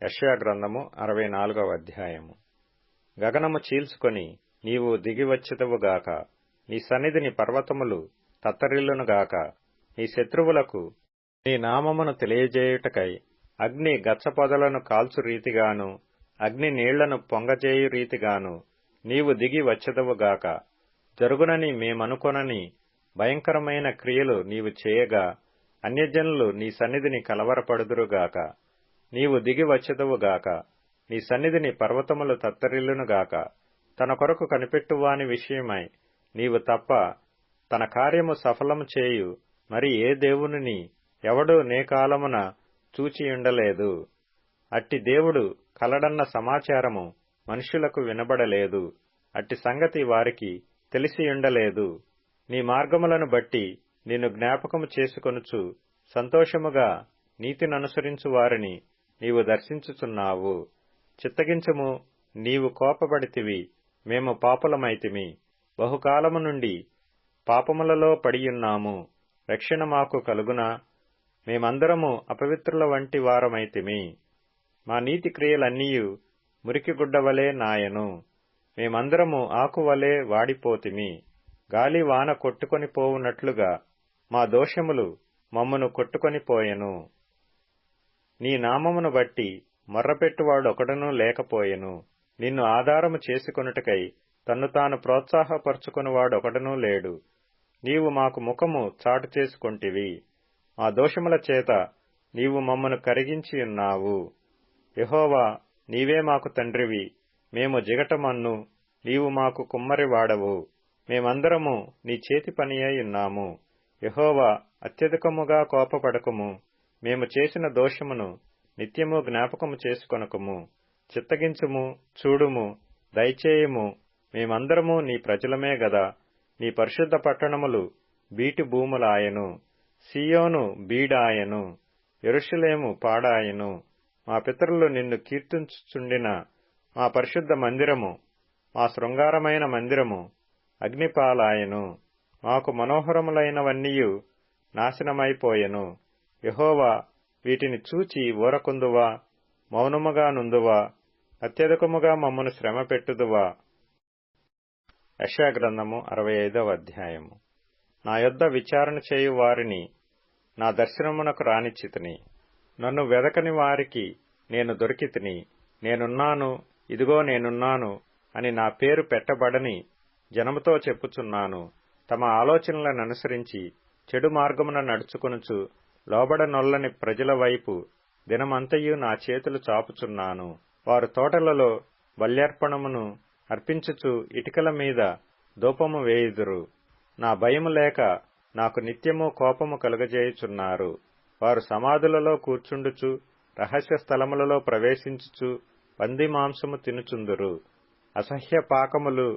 యెషయా గ్రంథము 64వ అధ్యాయము. గగనము చీల్చుకొని నీవు దిగివచ్చెదవుగాక, నీ సన్నిధిని పర్వతములు తత్తరిల్లునుగాక. నీ శత్రువులకు నీ నామమును తెలియజేయుటకై అగ్ని గచ్చపొదలను కాల్చు రీతిగాను, అగ్ని నీళ్లను పొంగజేయు రీతిగాను నీవు దిగి వచ్చెదవుగాక. జరుగునని మేమనుకొనని భయంకరమైన క్రియలు నీవు చేయగా, అన్యజనులు నీ సన్నిధిని కలవరపడుదురుగాక. నీవు దిగి వచ్చెదవుగాక, నీ సన్నిధిని పర్వతములు తత్తరిల్లునుగాక. తన కొరకు కనిపెట్టువాని విషయమై నీవు తప్ప తన కార్యము సఫలము చేయు మరి ఏ దేవునిని ఎవడూ నే కాలమున చూచియుండలేదు. అట్టి దేవుడు కలడన్న సమాచారము మనుష్యులకు వినబడలేదు. అట్టి సంగతి వారికి తెలిసియుండలేదు. నీ మార్గములను బట్టి నిన్ను జ్ఞాపకము చేసుకొనుచు సంతోషముగా నీతిననుసరించు వారిని నీవు దర్శించుచున్నావు. చిత్తగించుము, నీవు కోపపడితివి, మేము పాపులమైతిమి. బహుకాలము నుండి పాపములలో పడియున్నాము, రక్షణ మాకు కలుగునా? మేమందరము అపవిత్రుల వంటి వారమైతిమి. మా నీతి క్రియలన్నీయు మురికిగుడ్డవలే నాయను. మేమందరము ఆకువలే వాడిపోతిమి. గాలి వాన కొట్టుకొని పోవునట్లుగా మా దోషములు మమ్మును కొట్టుకొని పోయెను. నీ నామమును బట్టి మొర్రపెట్టువాడొకడునూ లేకపోయెను. నిన్ను ఆధారము చేసుకొనుటకై తన్ను తాను ప్రోత్సాహపరచుకొనువాడొకడునూ లేడు. నీవు మాకు ముఖము చాటు చేసుకొంటివి. మా దోషముల చేత నీవు మమ్మను కరిగించియున్నావు. యెహోవా, నీవే మాకు తండ్రివి, మేము జిగటమన్ను, నీవు మాకు కుమ్మరివాడవు. మేమందరము నీ చేతి పనియైయున్నాము. యెహోవా, అత్యధికముగా కోపపడకుము. మేము చేసిన దోషమును నిత్యము జ్ఞాపకము చేసుకొనకుము. చిత్తగించుము, చూడుము, దయచేయుము. మేమందరము నీ ప్రజలమే గదా. నీ పరిశుద్ధ పట్టణములు బీటి భూములాయెను. సీయోను బీడాయెను, యెరూషలేము పాడాయెను. మా పితరులు నిన్ను కీర్తించుచుండిన మా పరిశుద్ధ మందిరము, మా శృంగారమైన మందిరము అగ్నిపాలాయెను. మాకు మనోహరములైనవన్నీయు నాశనమైపోయెను. యెహోవా, వీటిని చూచి ఊరకుందువా? మౌనముగా నుందువా? అత్యధికముగా మమ్మను శ్రమ పెట్టుదువా? యెషయా గ్రంథము 65వ అధ్యాయము. నా యొద్ద విచారణ చేయు వారిని నా దర్శనమునకు రానిచ్చితిని. నన్ను వెదకని వారికి నేను దొరికితిని. నేనున్నాను, ఇదిగో నేనున్నాను అని నా పేరు పెట్టబడని జనముతో చెప్పుచున్నాను. తమ ఆలోచనలననుసరించి చెడు మార్గమున నడుచుకొనుచు లోబడనొల్లని ప్రజల వైపు దినమంతయు నా చేతులు చాపుచున్నాను. వారు తోటలలో బల్యర్పణమును అర్పించుచు ఇటికల మీద ధూపము వేయుదురు. నా భయము లేక నాకు నిత్యము కోపము కలుగజేయుచున్నారు. వారు సమాధులలో కూర్చుండుచు రహస్య స్థలములలో ప్రవేశించుచు పంది మాంసము తినుచుందురు. అసహ్య పాకములు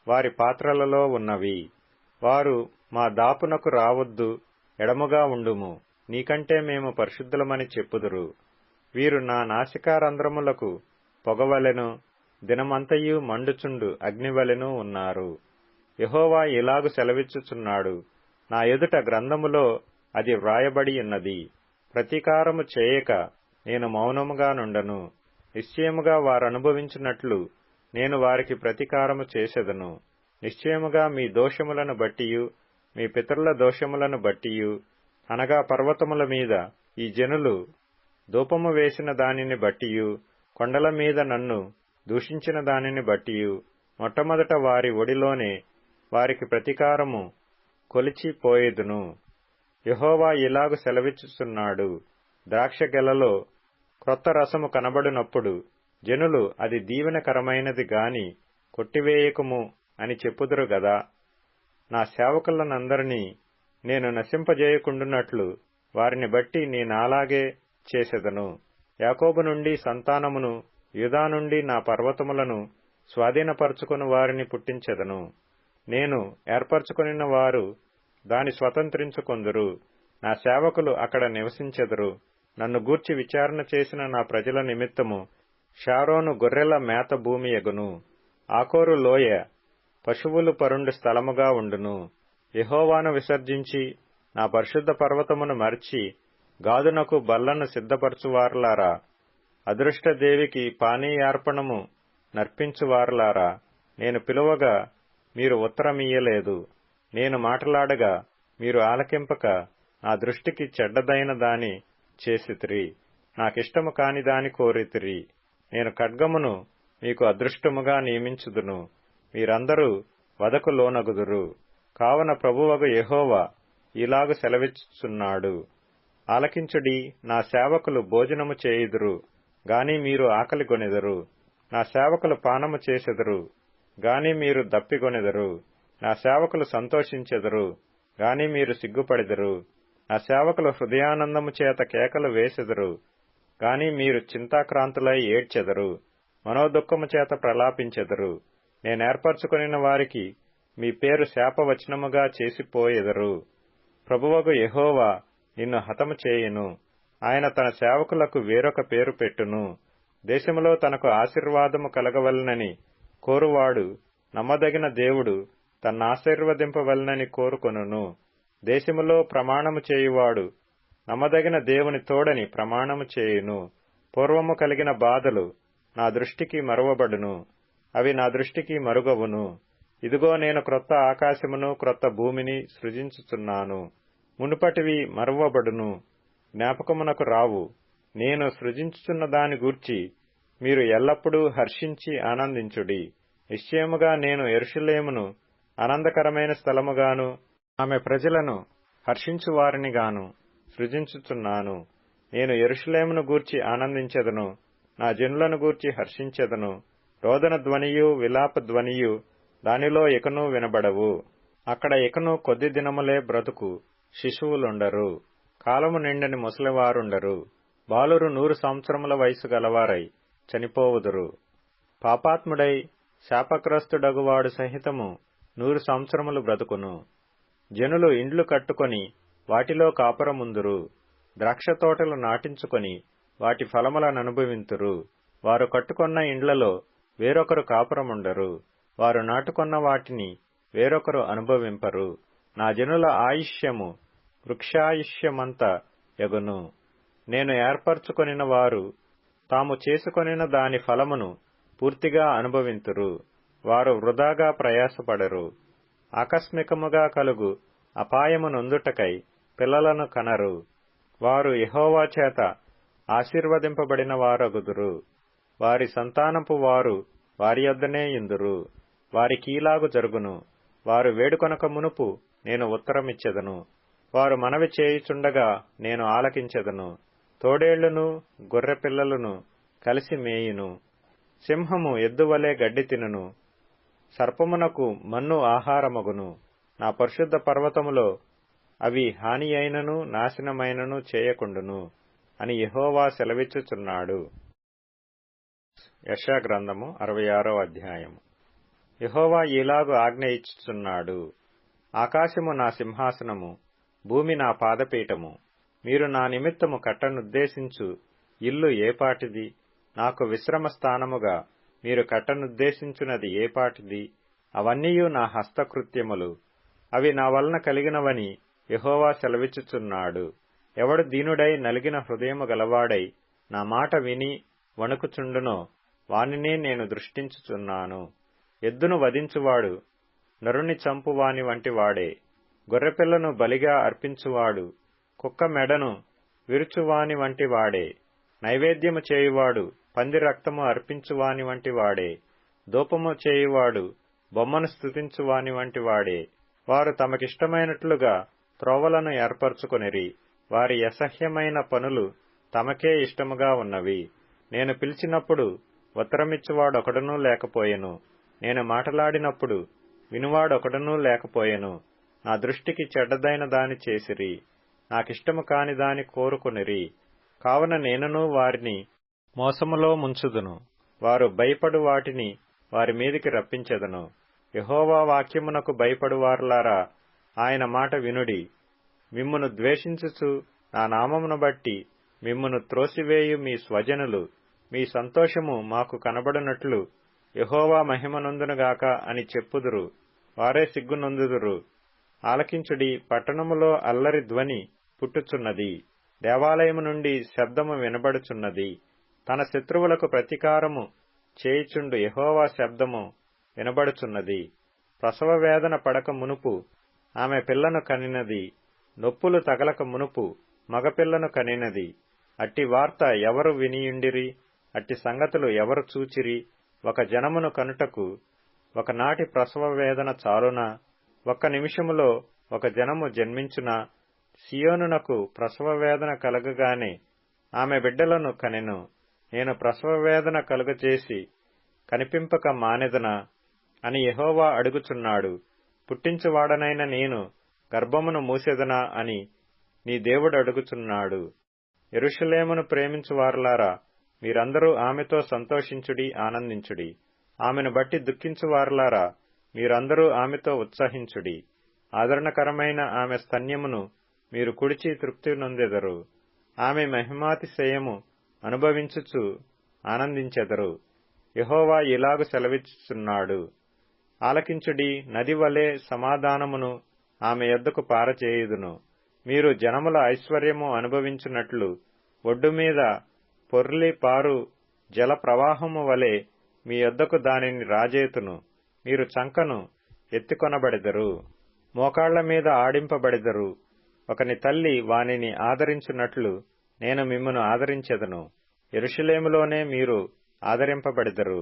వారి పాత్రలలో ఉన్నవి. వారు మా దాపునకు రావద్దు, ఎడముగా ఉండుము, నీకంటే మేము పరిశుద్ధులమని చెప్పుదురు. వీరు నా నాసికారంధ్రములకు పొగవలెను, దినమంతయు మండుచుండు అగ్నివలెను ఉన్నారు. యెహోవా ఇలాగు సెలవిచ్చుచున్నాడు, నా ఎదుట గ్రంథములో అది వ్రాయబడి ఉన్నది. ప్రతీకారము చేయక నేను మౌనముగా నుండను. నిశ్చయముగా వారనుభవించినట్లు నేను వారికి ప్రతీకారము చేసెదను. నిశ్చయముగా మీ దోషములను బట్టియు మీ పితరుల దోషములను బట్టియు, అనగా పర్వతముల మీద ఈ జనులు ధూపము వేసిన దానిని బట్టియు, కొండల మీద నన్ను దూషించిన దానిని బట్టియు, మొట్టమొదట వారి ఒడిలోనే వారికి ప్రతీకారము కొలిచిపోయేదును. యెహోవా ఇలాగు సెలవిచ్చుచున్నాడు, ద్రాక్ష గెలలో క్రొత్త రసము కనబడినప్పుడు జనులు అది దీవెనకరమైనది గాని కొట్టివేయకుము అని చెప్పుదురు గదా. నా సేవకులనందరినీ నేను నశింపజేయకుండునట్లు వారిని బట్టి నేనాలాగే చేసెదను. యాకోబు నుండి సంతానమును, యూదా నుండి నా పర్వతములను స్వాధీనపరచుకుని వారిని పుట్టించెదను. నేను ఏర్పరచుకొనిన వారు దాని స్వతంత్రించుకొందురు. నా సేవకులు అక్కడ నివసించెదరు. నన్ను గూర్చి విచారణ చేసిన నా ప్రజల నిమిత్తము షారోను గొర్రెల మేత భూమి యగును. ఆకోరు లోయ పశువులు పరుండు స్థలముగా ఉండును. యెహోవాను విసర్జించి నా పరిశుద్ధ పర్వతమును మరచి గాదునకు బల్లను సిద్ధపరచువారులారా, అదృష్టదేవికి పానీయార్పణము నర్పించువారలారా, నేను పిలువగా మీరు ఉత్తరమియ్యలేదు. నేను మాటలాడగా మీరు ఆలకింపక నా దృష్టికి చెడ్డదైన దాని చేసితిరి, నాకిష్టము కాని దాని కోరితిరి. నేను ఖడ్గమును మీకు అదృష్టముగా నియమించుదును, మీరందరూ వధకు లోనగుదురు. కావున ప్రభువగు యెహోవా ఇలాగు సెలవిచ్చుచున్నాడు, ఆలకించుడి. నా సేవకులు భోజనము చేయుదురు గాని మీరు ఆకలిగొనెదరు. నా సేవకులు పానము చేసెదరు గాని మీరు దప్పిగొనెదరు. నా సేవకులు సంతోషించెదరు గాని మీరు సిగ్గుపడెదరు. నా సేవకులు హృదయానందము చేత కేకలు వేసెదరు గాని మీరు చింతాక్రాంతులై ఏడ్చెదరు, మనోదుఃఖము చేత ప్రలాపించెదరు. నేనేర్పరచుకొనిన వారికి మీ పేరు శాపవచనముగా చేసిపోయెదరు. ప్రభువగు యెహోవా నిన్ను హతము చేయును. ఆయన తన సేవకులకు వేరొక పేరు పెట్టును. దేశములో తనకు ఆశీర్వాదము కలగవలనని కోరువాడు నమ్మదగిన దేవుడు తన్నాశీర్వదింపవలనని కోరుకొనును. దేశములో ప్రమాణము చేయువాడు నమ్మదగిన దేవుని తోడని ప్రమాణము చేయును. పూర్వము కలిగిన బాధలు నా దృష్టికి మరువబడును, అవి నా దృష్టికి మరుగవును. ఇదిగో నేను క్రొత్త ఆకాశమును క్రొత్త భూమిని సృజించుచున్నాను. మునుపటివి మరువబడును, జ్ఞాపకమునకు రావు. నేను సృజించుచున్న దాని గూర్చి మీరు ఎల్లప్పుడూ హర్షించి ఆనందించుడి. నిశ్చయముగా నేను యెరూషలేమును ఆనందకరమైన స్థలముగాను ఆమె ప్రజలను హర్షించువారినిగాను సృజించుచున్నాను. నేను యెరూషలేమును గూర్చి ఆనందించెదను, నా జనులను గూర్చి హర్షించెదను. రోదన ధ్వనియు విలాప ధ్వనియు దానిలో ఇకను వినబడవు. అక్కడ ఇకను కొద్ది దినములే బ్రతుకు శిశువులుండరు, కాలము నిండని ముసలివారుండరు. బాలురు 100 సంవత్సరముల వయసు గలవారై చనిపోవుదురు. పాపాత్ముడై శాపగ్రస్తుడగువాడు సహితము 100 సంవత్సరములు బ్రతుకును. జనులు ఇండ్లు కట్టుకొని వాటిలో కాపురముందురు, ద్రాక్షతోటలు నాటించుకొని వాటి ఫలములననుభవింతురు. వారు కట్టుకొన్న ఇండ్లలో వేరొకరు కాపురముండరు, వారు నాటుకొన్న వాటిని వేరొకరు అనుభవింపరు. నా జనుల ఆయుష్యము వృక్షాయుష్యమంత యగును. నేను ఏర్పరచుకొనిన వారు తాము చేసుకొనిన దాని ఫలమును పూర్తిగా అనుభవింతురు. వారు వృధాగా ప్రయాసపడరు. ఆకస్మికముగా కలుగు అపాయము నొందుటకై పిల్లలను కనరు. వారు యెహోవా చేత ఆశీర్వదింపబడిన వారగుదురు. వారి సంతానపు వారు వారి యొద్దనే యుందురు. వారికీలాగు జరుగును, వారు వేడుకొనక మునుపు నేను ఉత్తరమిచ్చెదను. వారు మనవి చేయుచుండగా నేను ఆలకించెదను. తోడేళ్లును గొర్రెపిల్లలను కలిసి మేయును. సింహము ఎద్దువలే గడ్డి తినును, సర్పమునకు మన్ను ఆహారమగును. నా పరిశుద్ధ పర్వతములో అవి హాని అయినను నాశనమైనను చేయకుండును అని యెహోవా సెలవిచ్చుచున్నాడు. యెషయా గ్రంథము 66వ అధ్యాయము. యెహోవా ఇలాగు ఆజ్ఞ ఇచ్చుచున్నాడు, ఆకాశము నా సింహాసనము, భూమి నా పాదపీఠము. మీరు నా నిమిత్తము కట్టనుద్దేశించు ఇల్లు ఏపాటిది? నాకు విశ్రమ స్థానముగా మీరు కట్టనుద్దేశించున్నది ఏపాటిది? అవన్నీయు నా హస్తకృత్యములు, అవి నా వలన కలిగినవని యెహోవా సెలవిచ్చుచున్నాడు. ఎవడు దీనుడై నలిగిన హృదయము గలవాడై నా మాట విని వణుకుచుండునో వానినే నేను దృష్టించుచున్నాను. ఎద్దును వధించువాడు నరుని చంపువాని వంటి వాడే. గొర్రెపిల్లను బలిగా అర్పించువాడు కుక్క మెడను విరుచువాని వంటి వాడే. నైవేద్యము చేయువాడు పంది రక్తము అర్పించువాని వంటి వాడే. ధూపము చేయువాడు బొమ్మను స్తుతించువాని వంటి వాడే. వారు తమకిష్టమైనట్లుగా త్రోవలను ఏర్పరచుకొనిరి. వారి అసహ్యమైన పనులు తమకే ఇష్టముగా ఉన్నవి. నేను పిలిచినప్పుడు ఉత్తరమిచ్చువాడొకడునూ లేకపోయెను. నేను మాటలాడినప్పుడు వినువాడొకడునూ లేకపోయెను. నా దృష్టికి చెడ్డదైన దాని చేసిరి, నాకిష్టము కాని దాని కోరుకొనిరి. కావున నేనును వారిని మోసములో ముంచుదును. వారు భయపడు వాటిని వారి మీదికి రప్పించెదను. యెహోవా వాక్యమునకు భయపడువారులారా, ఆయన మాట వినుడి. మిమ్మును ద్వేషించుచు నా నామమును బట్టి మిమ్మును త్రోసివేయు మీ స్వజనులు మీ సంతోషము మాకు కనబడునట్లు యెహోవా మహిమనొందునుగాక అని చెప్పుదురు. వారే సిగ్గునొందుదురు. ఆలకించుడి, పట్టణములో అల్లరి ధ్వని పుట్టుచున్నది, దేవాలయము నుండి శబ్దము వినబడుచున్నది. తన శత్రువులకు ప్రతీకారము చేయుచుండు యెహోవా శబ్దము వినబడుచున్నది. ప్రసవ వేదన పడక మునుపు ఆమె పిల్లను కనినది, నొప్పులు తగలక మునుపు మగపిల్లను కనినది. అట్టి వార్త ఎవరు వినియుండిరి? అట్టి సంగతులు ఎవరు చూచిరి? ఒక జనమును కనుటకు ఒకనాటి ప్రసవ వేదన చాలునా? ఒక్క నిమిషములో ఒక జనము జన్మించునా? సియోనునకు ప్రసవ వేదన కలగగానే ఆమె బిడ్డలను కనెను. నేను ప్రసవ వేదన కలుగజేసి కనిపింపక మానెదనా అని యెహోవా అడుగుచున్నాడు. పుట్టించువాడనైన నేను గర్భమును మూసెదనా అని నీ దేవుడు అడుగుచున్నాడు. యెరూషలేమును ప్రేమించువారలారా, మీరందరూ ఆమెతో సంతోషించుడి, ఆనందించుడి. ఆమెను బట్టి దుఃఖించువారలారా, మీరందరూ ఆమెతో ఉత్సహించుడి. ఆదరణకరమైన ఆమె స్తన్యమును మీరు కుడిచి తృప్తి నొందెదరు. ఆమె మహిమాతిశయము అనుభవించుచు ఆనందించెదరు. యెహోవా ఇలాగు సెలవిచ్చుచున్నాడు. ఆలకించుడి, నది వలె సమాధానమును ఆమె యొద్దకు పారచేయుదును. మీరు జనముల ఐశ్వర్యము అనుభవించున్నట్లు ఒడ్డు మీద పొర్లి పారు జల ప్రవాహము వలె మీ యొద్దకు దానిని రాజేతును. మీరు చంకను ఎత్తికొనబడెదరు, మోకాళ్ల మీద ఆడింపబడెదరు. ఒకని తల్లి వానిని ఆదరించున్నట్లు నేను మిమ్మును ఆదరించెదను. యెరూషలేములోనే మీరు ఆదరింపబడెదరు.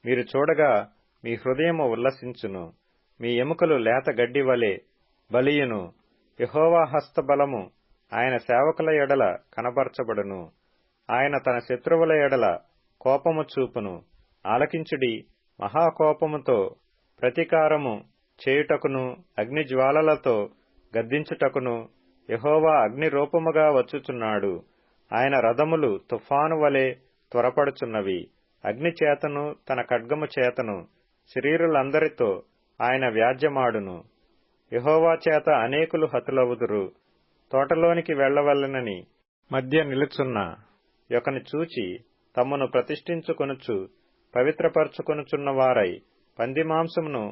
మీరు చూడగా మీ హృదయము ఉల్లసించును, మీ ఎముకలు లేత గడ్డి వలె బలియును. యెహోవా హస్తబలము ఆయన సేవకుల ఎడల కనబరచబడును. ఆయన తన శత్రువుల ఎడల కోపము చూపును. ఆలకించుడి, మహాకోపముతో ప్రతీకారము చేయుటకును అగ్నిజ్వాలలతో గద్దించుటకును యెహోవా అగ్ని రూపముగా వచ్చుచున్నాడు. ఆయన రథములు తుఫాను వలె త్వరపడుచున్నవి. అగ్ని చేతను తన ఖడ్గము చేతను శరీరులందరితో ఆయన వ్యాజ్యమాడును. యెహోవా చేత అనేకులు హతులవుదురు. తోటలోనికి వెళ్లవలెనని మధ్య నిలుచున్న యొకని చూచి తమ్మును ప్రతిష్ఠించుకొనుచు పవిత్రపరచుకొనుచున్న వారై పందిమాంసమును,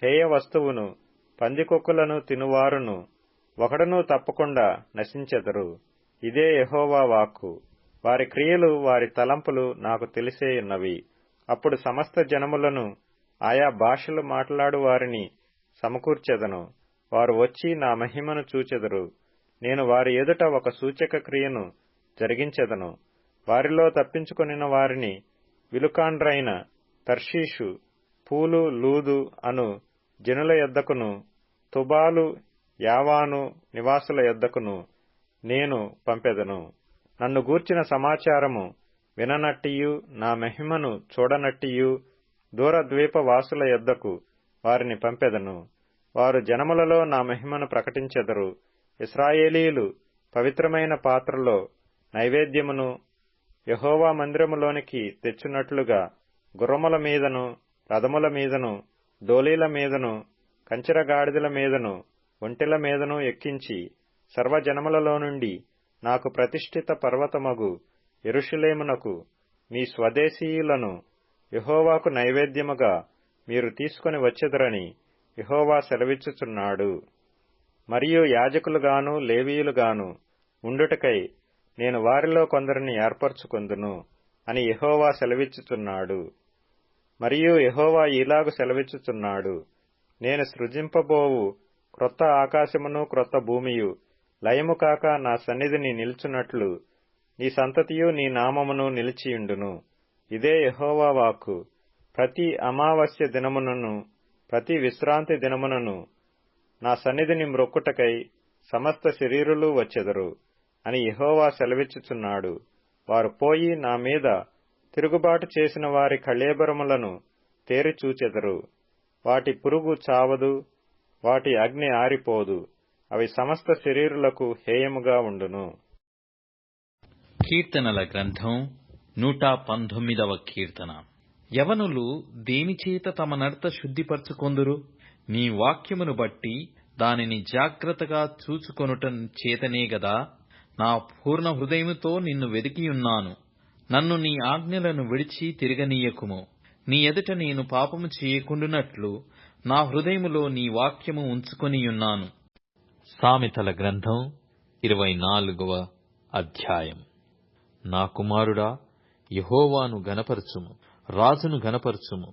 హేయ వస్తువును, పందికొక్కులను తినువారును ఒకడునూ తప్పకుండా నశించెదరు. ఇదే యెహోవా వాక్కు. వారి క్రియలు, వారి తలంపులు నాకు తెలిసేయున్నవి. అప్పుడు సమస్త జనములను, ఆయా భాషలు మాట్లాడు వారిని సమకూర్చెదను. వారు వచ్చి నా మహిమను చూచెదరు. నేను వారి ఎదుట ఒక సూచక క్రియను జరిగించెదను. వారిలో తప్పించుకొనిన వారిని విలుకాండ్రైన తర్షీషు, పూలు, లూదు అను జనుల యొద్దకును, తుబాలు, యావాను నివాసుల యొద్దకును నేను పంపెదను. నన్ను గూర్చిన సమాచారము విననట్టియు నా మహిమను చూడనట్టియు దూరద్వీప వాసుల యొద్దకు వారిని పంపెదను. వారు జనములలో నా మహిమను ప్రకటించెదరు. ఇశ్రాయేలీయులు పవిత్రమైన పాత్రలో నైవేద్యమును యెహోవా మందిరములోనికి తెచ్చున్నట్లుగా గుర్రముల మీదను, రథముల మీదను, డోలీల మీదను, కంచెరగాడిదల మీదను, ఒంటెల మీదను ఎక్కించి సర్వజనములలో నుండి నాకు ప్రతిష్ఠిత పర్వతమగు యెరూషలేమునకు మీ స్వదేశీయులను యెహోవాకు నైవేద్యముగా మీరు తీసుకొని వచ్చెదరని యెహోవా సెలవిచ్చుచున్నాడు. మరియు యాజకులుగాను లేవీయులుగాను ఉండుటకై నేను వారిలో కొందరిని ఏర్పరచుకొందును అని యెహోవా సెలవిచ్చుచున్నాడు. మరియు యెహోవా ఇలాగు సెలవిచ్చుచున్నాడు. నేను సృజింపబోవు క్రొత్త ఆకాశమును క్రొత్త భూమియు లయము కాక నా సన్నిధిని నిలుచున్నట్లు నీ సంతతియు నీ నామమును నిలిచియుండును. ఇదే యెహోవా వాక్కు. ప్రతి అమావాస్య దినమునను ప్రతి విశ్రాంతి దినమునను నా సన్నిధిని మ్రొక్కుటకై సమస్త శరీరులు వచ్చెదరు అని యెహోవా సెలవిచ్చుచున్నాడు. వారు పోయి నా మీద తిరుగుబాటు చేసిన వారి కళేబరములను తేరి చూచెదరు. వాటి పురుగు చావదు, వాటి అగ్ని ఆరిపోదు. అవి సమస్త శరీరులకు హేయముగా ఉండును. కీర్తనల గ్రంథం 119వ కీర్తన. యవనులు దేనిచేత తమ నడత శుద్ధిపరచుకొందురు? నీ వాక్యమును బట్టి దానిని జాగ్రత్తగా చూచుకొనుట చేతనే గదా. నా పూర్ణ హృదయముతో నిన్ను వెదికియున్నాను. నన్ను నీ ఆజ్ఞలను విడిచి తిరగనీయకుము. నీ ఎదుట నేను పాపము చేయకుండునట్లు నా హృదయములో నీ వాక్యము ఉంచుకొనియున్నాను. సామెతల గ్రంథం 24వ అధ్యాయం. నా కుమారుడా, యెహోవాను గనపరచుము, రాజును గనపరచుము.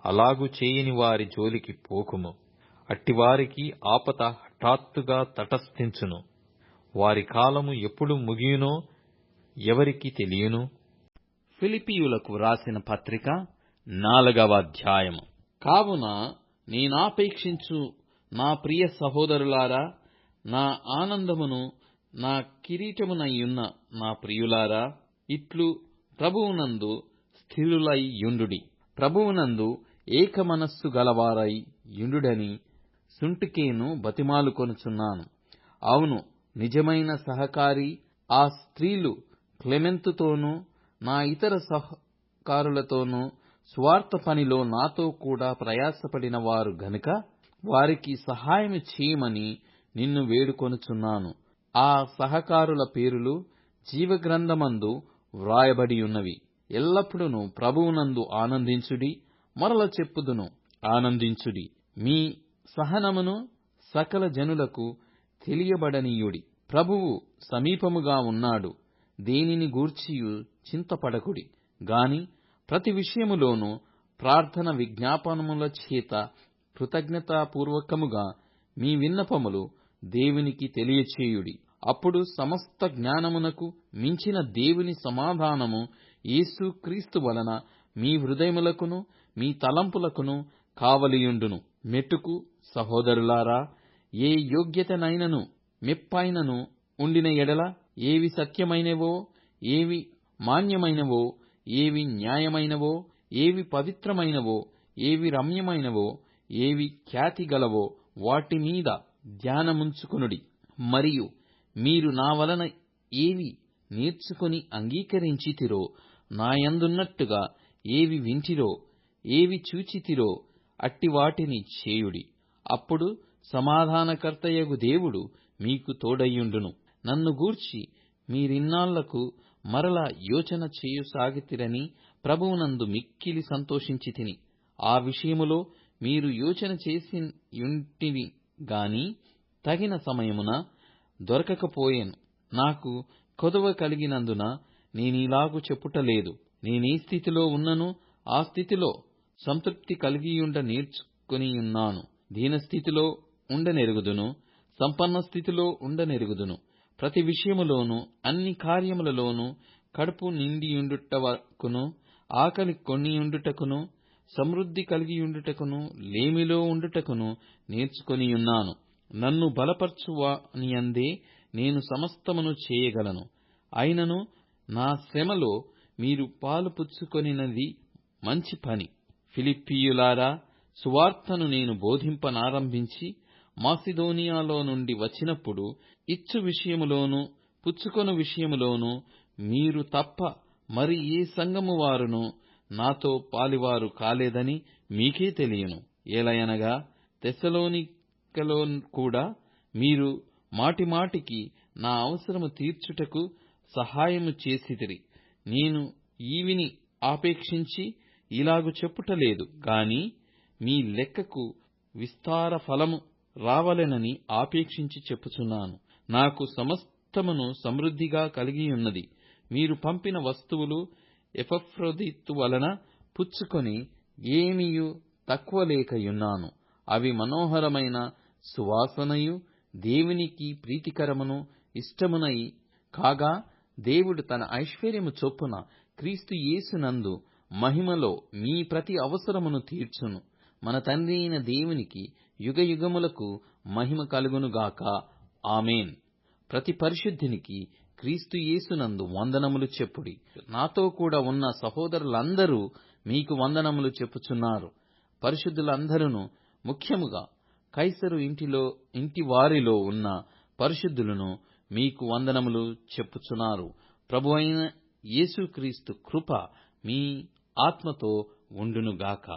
అలాగు చేయని వారి జోలికి పోకుము. అట్టివారికి ఆపద హఠాత్తుగా తటస్థించును. వారి కాలము ఎప్పుడు ముగియునో ఎవరికి తెలియను. ఫిలిప్పీయులకు వ్రాసిన పత్రిక 4వ అధ్యాయము. కావున నేనాపేక్షించు నా ప్రియ సహోదరులారా, నా ఆనందమును నా కిరీటమునయ్యున్న నా ప్రియులారా, ఇట్లు ప్రభువునందు స్థిరులై యుండుడి. ప్రభువునందు ఏక మనస్సు గలవారై యుండుడని సుంటికేను బతిమాలుకొనుచున్నాను. అవును, నిజమైన సహకారి ఆ స్త్రీలు క్లెమెంతుతోనూ నా ఇతర సహకారులతోనూ స్వార్థ పనిలో నాతో కూడా ప్రయాసపడిన వారు గనుక వారికి సహాయం చేయమని నిన్ను వేడుకొనుచున్నాను. ఆ సహకారుల పేరులు జీవగ్రంథమందు వ్రాయబడి ఉన్నవి. ఎల్లప్పుడూ ప్రభువునందు ఆనందించుడి. మరల చెప్పుదును, ఆనందించుడి. మీ సహనమును సకల జనులకు తెలియబడనీయుడి. ప్రభువు సమీపముగా ఉన్నాడు. దేనిని గూర్చియు చింతపడకుడి గాని ప్రతి విషయములోనూ ప్రార్థన విజ్ఞాపనముల చేత కృతజ్ఞతాపూర్వకముగా మీ విన్నపములు దేవునికి తెలియచేయుడి. అప్పుడు సమస్త జ్ఞానమునకు మించిన దేవుని సమాధానము యేసు క్రీస్తు వలన మీ హృదయములకును మీ తలంపులకును కావలియుండును. మెట్టుకు సహోదరులారా, ఏ యోగ్యతనైనను మెప్పైనను ఉండిన ఎడల, ఏవి సత్యమైనవో, ఏవి మాన్యమైనవో, ఏవి న్యాయమైనవో, ఏవి పవిత్రమైనవో, ఏవి రమ్యమైనవో, ఏవి ఖ్యాతి గలవో వాటి మీద ధ్యానముంచుకొనుడి. మరియు మీరు నా వలన ఏవి నేర్చుకుని అంగీకరించితిరో, నాయందున్నట్టుగా ఏవి వింటిరో, ఏవి చూచితిరో అట్టి వాటిని చేయుడి. అప్పుడు సమాధానకర్తయగు దేవుడు మీకు తోడయ్యుండును. నన్ను గూర్చి మీరిన్నాళ్లకు మరల యోచన చేయసాగితిరని ప్రభువునందు మిక్కిలి సంతోషించితిని. ఆ విషయములో మీరు యోచన చేసియుంటిని గాని తగిన సమయమున దొరకకపోయెను. నాకు కొదువ కలిగినందున నేనీలాగు చెప్పుటలేదు. నేనే స్థితిలో ఉన్నను ఆ స్థితిలో సంతృప్తి కలిగియుండ నేర్చుకునియున్నాను. దీనస్థితిలో ఉండనెరుగుదును, సంపన్న స్థితిలో ఉండనెరుగుదును. ప్రతి విషయములోనూ అన్ని కార్యములలోనూ కడుపు నిండియుండుటకును, ఆకలి కొనియుండుటకును, సమృద్ధి కలిగియుండుటకును, లేమిలో ఉండుటకును నేర్చుకొనియున్నాను. నన్ను బలపరచువానియందే నేను సమస్తమును చేయగలను. అయినను నా శ్రమలో మీరు పాలు పుచ్చుకొనినది మంచి పని. ఫిలిప్పీయులారా, సువార్తను నేను బోధింపనారంభించి మాసిదోనియాలో నుండి వచ్చినప్పుడు ఇచ్చు విషయములోనూ పుచ్చుకొను విషయములోనూ మీరు తప్ప మరి ఏ సంఘము వారును నాతో పాలివారు కాలేదని మీకే తెలియను. ఏలయనగా తెస్సలోనికలో కూడా మీరు మాటిమాటికి నా అవసరము తీర్చుటకు సహాయము చేసితిరి. నేను ఈవిని ఆపేక్షించి ఇలాగు చెప్పుటలేదు గాని మీ లెక్కకు విస్తార ఫలము రావలెనని ఆపేక్షించి చెప్పుచున్నాను. నాకు సమస్తమును సమృద్ధిగా కలిగియున్నది. మీరు పంపిన వస్తువులు ఎపఫ్రొదితు వలన పుచ్చుకొని ఏమియు తక్కువ లేకయున్నాను. అవి మనోహరమైన సువాసనయు దేవునికి ప్రీతికరమును ఇష్టమునై కాగా, దేవుడు తన ఐశ్వర్యము చొప్పున క్రీస్తు యేసునందు మహిమలో మీ ప్రతి అవసరమును తీర్చును. మన తండ్రి అయిన దేవునికి యుగయుగములకు మహిమ కలుగునుగాక. ఆమేన్. ప్రతి పరిశుద్ధునికి క్రీస్తు యేసునందు వందనములు చెప్పుడి. నాతో కూడా ఉన్న సహోదరులందరూ మీకు వందనములు చెప్పుచున్నారు. పరిశుద్ధులందరూ, ముఖ్యముగా కైసరు ఇంటి వారిలో ఉన్న పరిశుద్ధులను మీకు వందనములు చెప్పుచున్నారు. ప్రభువైన యేసుక్రీస్తు కృప మీ ఆత్మతో ఉండునుగాక.